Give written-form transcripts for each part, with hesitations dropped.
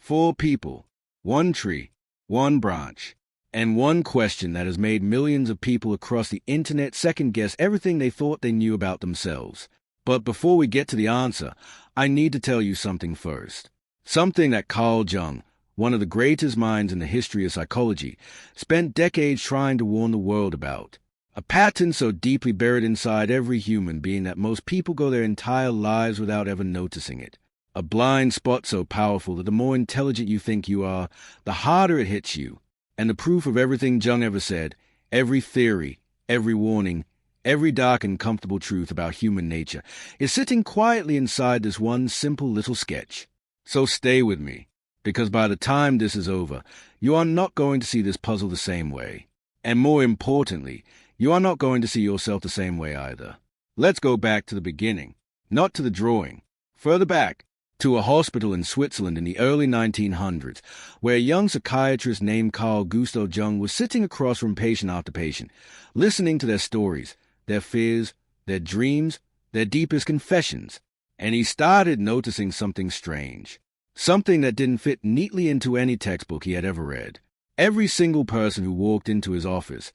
4 people, 1 tree, 1 branch, and 1 question that has made millions of people across the internet second-guess everything they thought they knew about themselves. But before we get to the answer, I need to tell you something first. Something that Carl Jung, one of the greatest minds in the history of psychology, spent decades trying to warn the world about. A pattern so deeply buried inside every human being that most people go their entire lives without ever noticing it. A blind spot so powerful that the more intelligent you think you are, the harder it hits you. And the proof of everything Jung ever said, every theory, every warning, every dark and comfortable truth about human nature, is sitting quietly inside this one simple little sketch. So stay with me, because by the time this is over, you are not going to see this puzzle the same way. And more importantly, you are not going to see yourself the same way either. Let's go back to the beginning, not to the drawing. Further back, to a hospital in Switzerland in the early 1900s, where a young psychiatrist named Carl Jung was sitting across from patient after patient, listening to their stories, their fears, their dreams, their deepest confessions. And he started noticing something strange, something that didn't fit neatly into any textbook he had ever read. Every single person who walked into his office,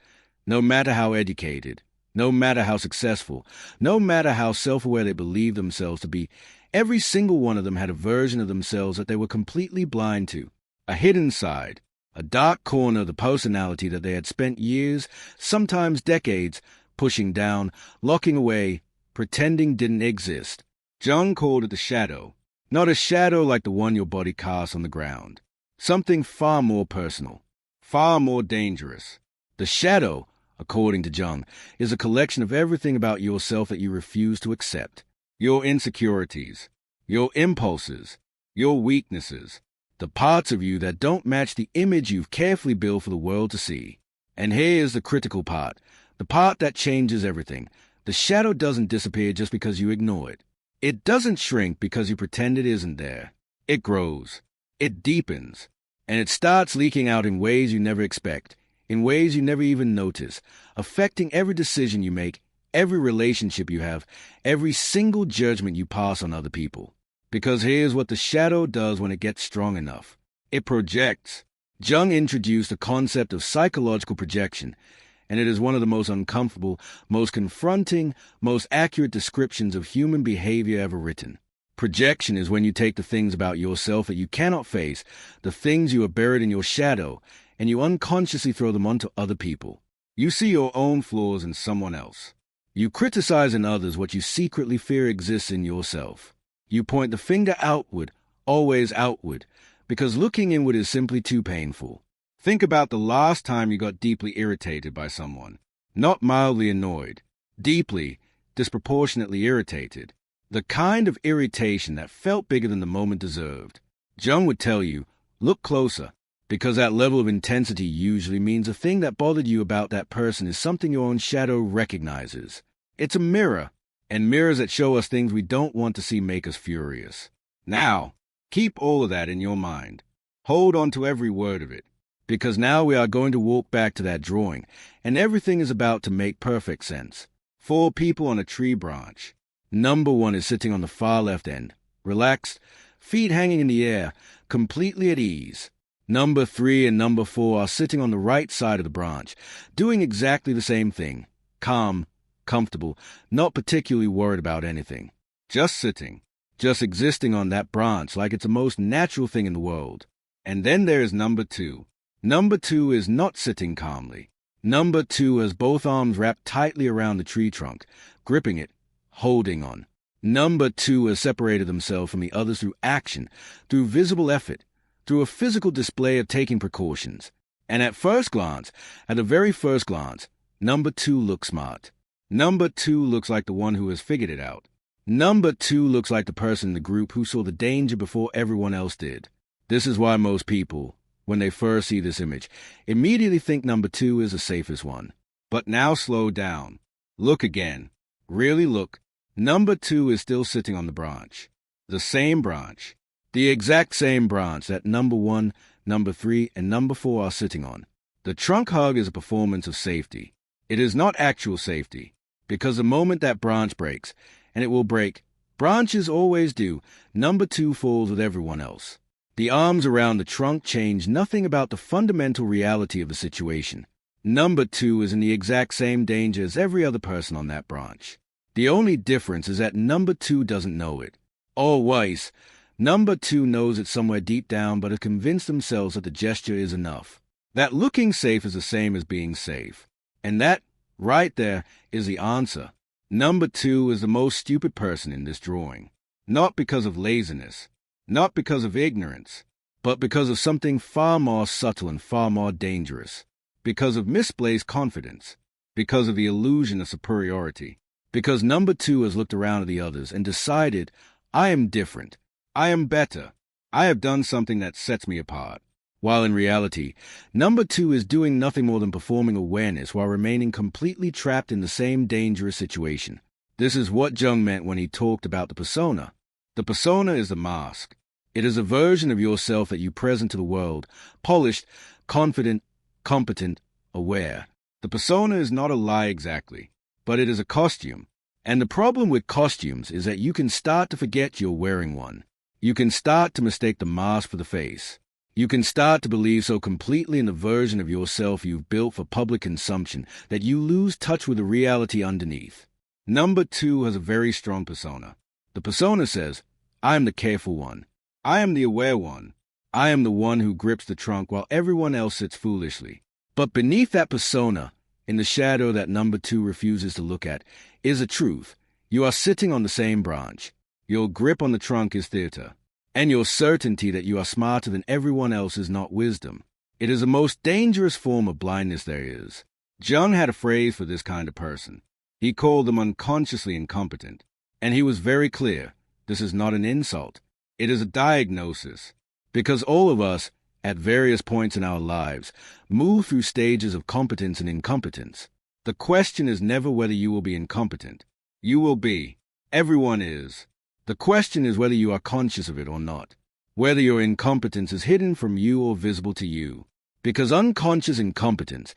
no matter how educated, no matter how successful, no matter how self-aware they believed themselves to be, every single one of them had a version of themselves that they were completely blind to, a hidden side, a dark corner of the personality that they had spent years, sometimes decades, pushing down, locking away, pretending didn't exist. Jung called it the shadow, not a shadow like the one your body casts on the ground. Something far more personal, far more dangerous. The shadow, according to Jung, is a collection of everything about yourself that you refuse to accept. Your insecurities, your impulses, your weaknesses, the parts of you that don't match the image you've carefully built for the world to see. And here's the critical part, the part that changes everything. The shadow doesn't disappear just because you ignore it. It doesn't shrink because you pretend it isn't there. It grows, it deepens, and it starts leaking out in ways you never expect, in ways you never even notice, affecting every decision you make, every relationship you have, every single judgment you pass on other people. Because here's what the shadow does when it gets strong enough. It projects. Jung introduced the concept of psychological projection, and it is one of the most uncomfortable, most confronting, most accurate descriptions of human behavior ever written. Projection is when you take the things about yourself that you cannot face, the things you are buried in your shadow, and you unconsciously throw them onto other people. You see your own flaws in someone else. You criticize in others what you secretly fear exists in yourself. You point the finger outward, always outward, because looking inward is simply too painful. Think about the last time you got deeply irritated by someone. Not mildly annoyed. Deeply, disproportionately irritated. The kind of irritation that felt bigger than the moment deserved. Jung would tell you, look closer, because that level of intensity usually means the thing that bothered you about that person is something your own shadow recognizes. It's a mirror, and mirrors that show us things we don't want to see make us furious. Now, keep all of that in your mind. Hold on to every word of it, because now we are going to walk back to that drawing, and everything is about to make perfect sense. 4 people on a tree branch. Number 1 is sitting on the far left end, relaxed, feet hanging in the air, completely at ease. Number 3 and number 4 are sitting on the right side of the branch, doing exactly the same thing, calm, comfortable, not particularly worried about anything. Just sitting, just existing on that branch like it's the most natural thing in the world. And then there is number 2. Number 2 is not sitting calmly. Number 2 has both arms wrapped tightly around the tree trunk, gripping it, holding on. Number 2 has separated themselves from the others through action, through visible effort, through a physical display of taking precautions. And at first glance, at the very first glance, number 2 looks smart. Number 2 looks like the one who has figured it out. Number 2 looks like the person in the group who saw the danger before everyone else did. This is why most people, when they first see this image, immediately think number 2 is the safest one. But now slow down. Look again. Really look. Number 2 is still sitting on the branch. The same branch. The exact same branch that number 1, number 3, and number 4 are sitting on. The trunk hug is a performance of safety. It is not actual safety, because the moment that branch breaks, and it will break, branches always do, number 2 falls with everyone else. The arms around the trunk change nothing about the fundamental reality of the situation. Number 2 is in the exact same danger as every other person on that branch. The only difference is that number 2 doesn't know it. Always, number 2 knows it somewhere deep down, but are convinced themselves that the gesture is enough. That looking safe is the same as being safe. And that, right there, is the answer. Number 2 is the most stupid person in this drawing. Not because of laziness, not because of ignorance, but because of something far more subtle and far more dangerous. Because of misplaced confidence. Because of the illusion of superiority. Because number 2 has looked around at the others and decided, I am different. I am better. I have done something that sets me apart. While in reality, number 2 is doing nothing more than performing awareness while remaining completely trapped in the same dangerous situation. This is what Jung meant when he talked about the persona. The persona is the mask. It is a version of yourself that you present to the world, polished, confident, competent, aware. The persona is not a lie exactly, but it is a costume. And the problem with costumes is that you can start to forget you're wearing one. You can start to mistake the mask for the face. You can start to believe so completely in the version of yourself you've built for public consumption that you lose touch with the reality underneath. Number 2 has a very strong persona. The persona says, I am the careful one. I am the aware one. I am the one who grips the trunk while everyone else sits foolishly. But beneath that persona, in the shadow that number 2 refuses to look at, is a truth. You are sitting on the same branch. Your grip on the trunk is theater. And your certainty that you are smarter than everyone else is not wisdom. It is the most dangerous form of blindness there is. Jung had a phrase for this kind of person. He called them unconsciously incompetent. And he was very clear, this is not an insult. It is a diagnosis. Because all of us, at various points in our lives, move through stages of competence and incompetence. The question is never whether you will be incompetent. You will be. Everyone is. The question is whether you are conscious of it or not. Whether your incompetence is hidden from you or visible to you. Because unconscious incompetence,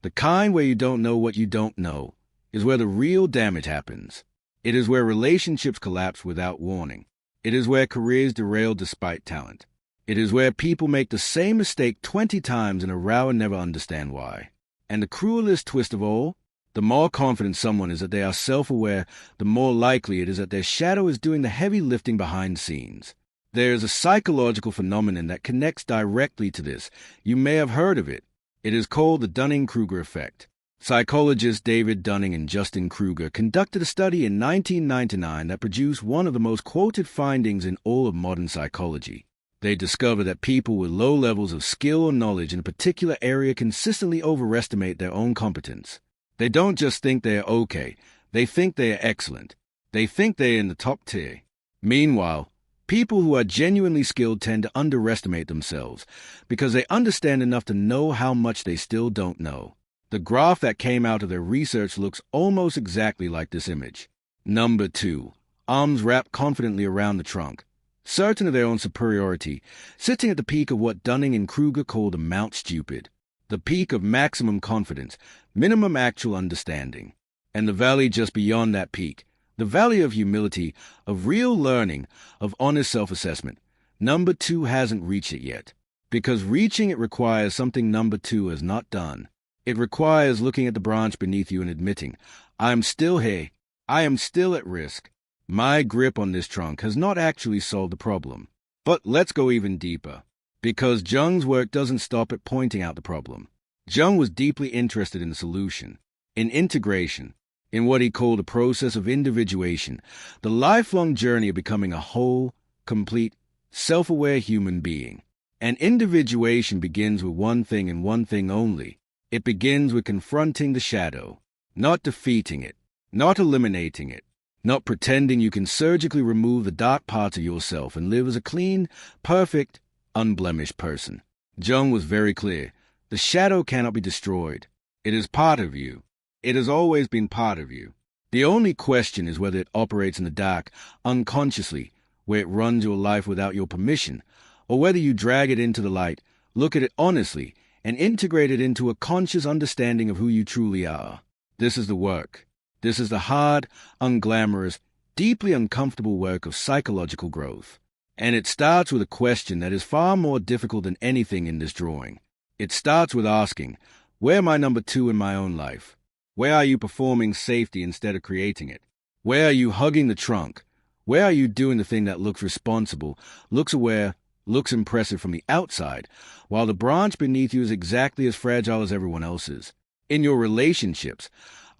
the kind where you don't know what you don't know, is where the real damage happens. It is where relationships collapse without warning. It is where careers derail despite talent. It is where people make the same mistake 20 times in a row and never understand why. And the cruelest twist of all, the more confident someone is that they are self-aware, the more likely it is that their shadow is doing the heavy lifting behind scenes. There is a psychological phenomenon that connects directly to this. You may have heard of it. It is called the Dunning-Kruger effect. Psychologists David Dunning and Justin Kruger conducted a study in 1999 that produced one of the most quoted findings in all of modern psychology. They discovered that people with low levels of skill or knowledge in a particular area consistently overestimate their own competence. They don't just think they are okay, they think they are excellent. They think they are in the top tier. Meanwhile, people who are genuinely skilled tend to underestimate themselves because they understand enough to know how much they still don't know. The graph that came out of their research looks almost exactly like this image. Number 2. Arms wrapped confidently around the trunk. Certain of their own superiority, sitting at the peak of what Dunning and Kruger called the Mount Stupid, the peak of maximum confidence, minimum actual understanding, and the valley just beyond that peak, the valley of humility, of real learning, of honest self-assessment. Number 2 hasn't reached it yet, because reaching it requires something number 2 has not done. It requires looking at the branch beneath you and admitting, I am still here, I am still at risk. My grip on this trunk has not actually solved the problem. But let's go even deeper, because Jung's work doesn't stop at pointing out the problem. Jung was deeply interested in the solution, in integration, in what he called the process of individuation, the lifelong journey of becoming a whole, complete, self-aware human being. And individuation begins with one thing and one thing only. It begins with confronting the shadow, not defeating it, not eliminating it, not pretending you can surgically remove the dark parts of yourself and live as a clean, perfect, unblemished person. Jung was very clear. The shadow cannot be destroyed. It is part of you. It has always been part of you. The only question is whether it operates in the dark, unconsciously, where it runs your life without your permission, or whether you drag it into the light, look at it honestly, and integrate it into a conscious understanding of who you truly are. This is the work. This is the hard, unglamorous, deeply uncomfortable work of psychological growth. And it starts with a question that is far more difficult than anything in this drawing. It starts with asking, where am I number two in my own life? Where are you performing safety instead of creating it? Where are you hugging the trunk? Where are you doing the thing that looks responsible, looks aware, looks impressive from the outside, while the branch beneath you is exactly as fragile as everyone else's? In your relationships,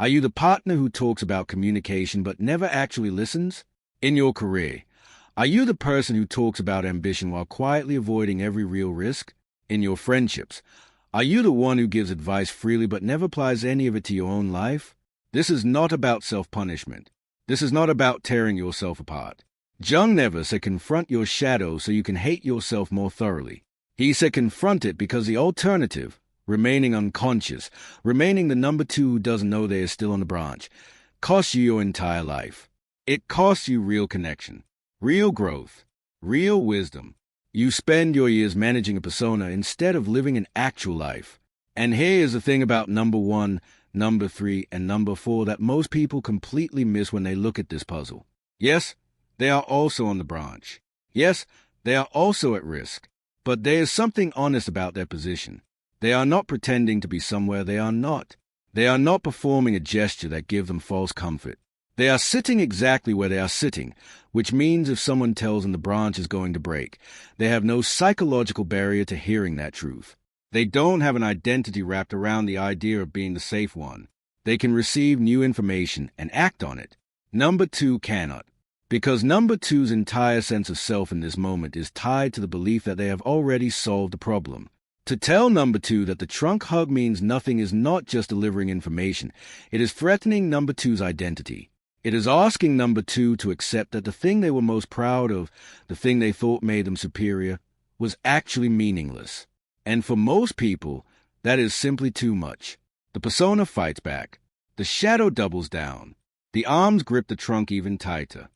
are you the partner who talks about communication but never actually listens? In your career, are you the person who talks about ambition while quietly avoiding every real risk? In your friendships, are you the one who gives advice freely but never applies any of it to your own life? This is not about self-punishment. This is not about tearing yourself apart. Jung never said confront your shadow so you can hate yourself more thoroughly. He said confront it because the alternative, remaining unconscious, remaining the number two who doesn't know they are still on the branch, costs you your entire life. It costs you real connection, real growth, real wisdom. You spend your years managing a persona instead of living an actual life. And here is the thing about number one, number three, and number four that most people completely miss when they look at this puzzle. Yes, they are also on the branch. Yes, they are also at risk. But there is something honest about their position. They are not pretending to be somewhere they are not. They are not performing a gesture that gives them false comfort. They are sitting exactly where they are sitting, which means if someone tells them the branch is going to break, they have no psychological barrier to hearing that truth. They don't have an identity wrapped around the idea of being the safe one. They can receive new information and act on it. Number two cannot, because number two's entire sense of self in this moment is tied to the belief that they have already solved the problem. To tell number two that the trunk hug means nothing is not just delivering information, it is threatening number two's identity. It is asking number two to accept that the thing they were most proud of, the thing they thought made them superior, was actually meaningless. And for most people, that is simply too much. The persona fights back. The shadow doubles down. The arms grip the trunk even tighter.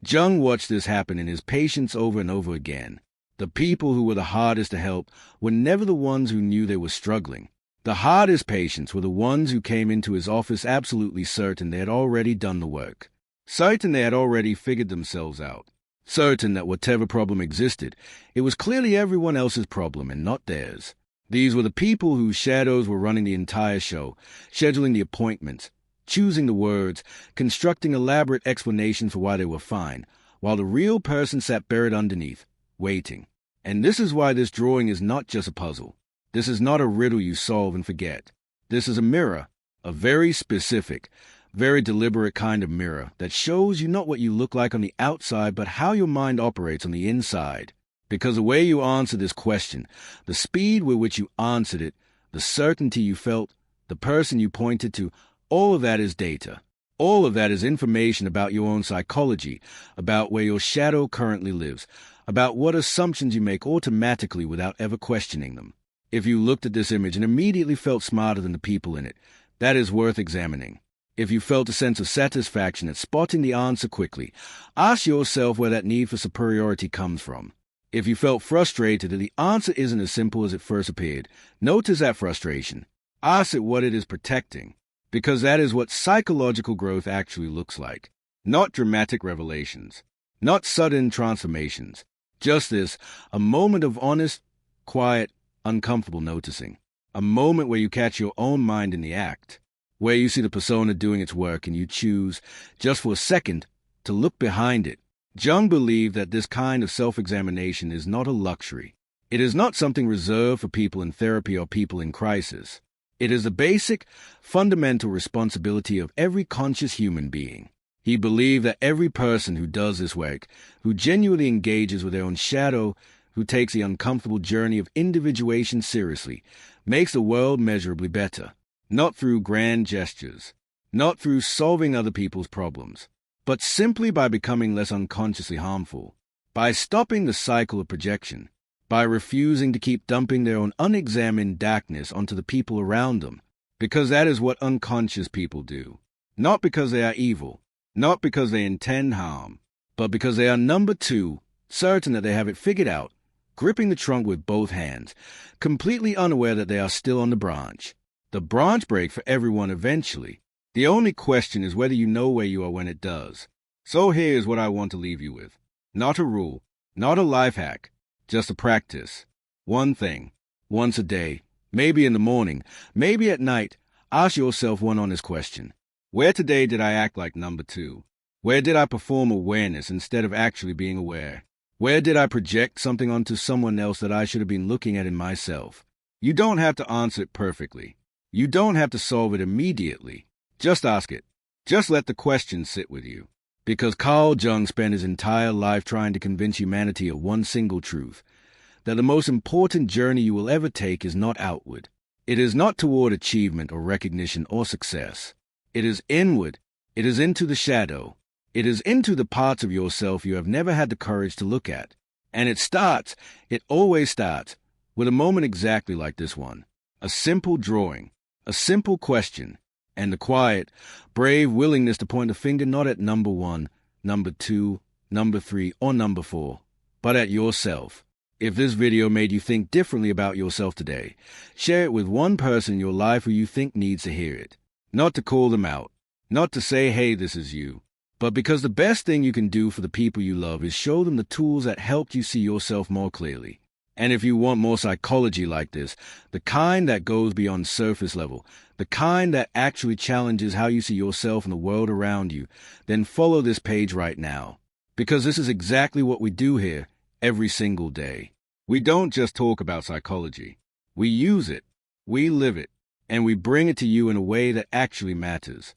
Jung watched this happen in his patients over and over again. The people who were the hardest to help were never the ones who knew they were struggling. The hardest patients were the ones who came into his office absolutely certain they had already done the work, certain they had already figured themselves out, certain that whatever problem existed, it was clearly everyone else's problem and not theirs. These were the people whose shadows were running the entire show, scheduling the appointments, choosing the words, constructing elaborate explanations for why they were fine, while the real person sat buried underneath, waiting. And this is why this drawing is not just a puzzle. This is not a riddle you solve and forget. This is a mirror, a very specific, very deliberate kind of mirror that shows you not what you look like on the outside, but how your mind operates on the inside. Because the way you answer this question, the speed with which you answered it, the certainty you felt, the person you pointed to, all of that is data. All of that is information about your own psychology, about where your shadow currently lives, about what assumptions you make automatically without ever questioning them. If you looked at this image and immediately felt smarter than the people in it, that is worth examining. If you felt a sense of satisfaction at spotting the answer quickly, ask yourself where that need for superiority comes from. If you felt frustrated that the answer isn't as simple as it first appeared, notice that frustration. Ask it what it is protecting, because that is what psychological growth actually looks like. Not dramatic revelations, not sudden transformations. Just this, a moment of honest, quiet, uncomfortable noticing. A moment where you catch your own mind in the act, where you see the persona doing its work and you choose, just for a second, to look behind it. Jung believed that this kind of self-examination is not a luxury. It is not something reserved for people in therapy or people in crisis. It is the basic, fundamental responsibility of every conscious human being. He believed that every person who does this work, who genuinely engages with their own shadow, who takes the uncomfortable journey of individuation seriously, makes the world measurably better, not through grand gestures, not through solving other people's problems, but simply by becoming less unconsciously harmful, by stopping the cycle of projection, by refusing to keep dumping their own unexamined darkness onto the people around them, because that is what unconscious people do, not because they are evil, not because they intend harm, but because they are number two, certain that they have it figured out, gripping the trunk with both hands, completely unaware that they are still on the branch. The branch break for everyone eventually. The only question is whether you know where you are when it does. So here is what I want to leave you with. Not a rule, Not a life hack, just a practice. One thing, once a day, maybe in the morning, maybe at night, ask yourself one honest question. Where today did I act like number two? Where did I perform awareness instead of actually being aware? Where did I project something onto someone else that I should have been looking at in myself? You don't have to answer it perfectly. You don't have to solve it immediately. Just ask it. Just let the question sit with you. Because Carl Jung spent his entire life trying to convince humanity of one single truth, that the most important journey you will ever take is not outward. It is not toward achievement or recognition or success. It is inward. It is into the shadow. It is into the parts of yourself you have never had the courage to look at. And it always starts, with a moment exactly like this one. A simple drawing, a simple question, and the quiet, brave willingness to point the finger not at number one, number two, number three, or number four, but at yourself. If this video made you think differently about yourself today, share it with one person in your life who you think needs to hear it. Not to call them out, not to say, hey, this is you, but because the best thing you can do for the people you love is show them the tools that helped you see yourself more clearly. And if you want more psychology like this, the kind that goes beyond surface level, the kind that actually challenges how you see yourself and the world around you, then follow this page right now. Because this is exactly what we do here every single day. We don't just talk about psychology. We use it, we live it, and we bring it to you in a way that actually matters.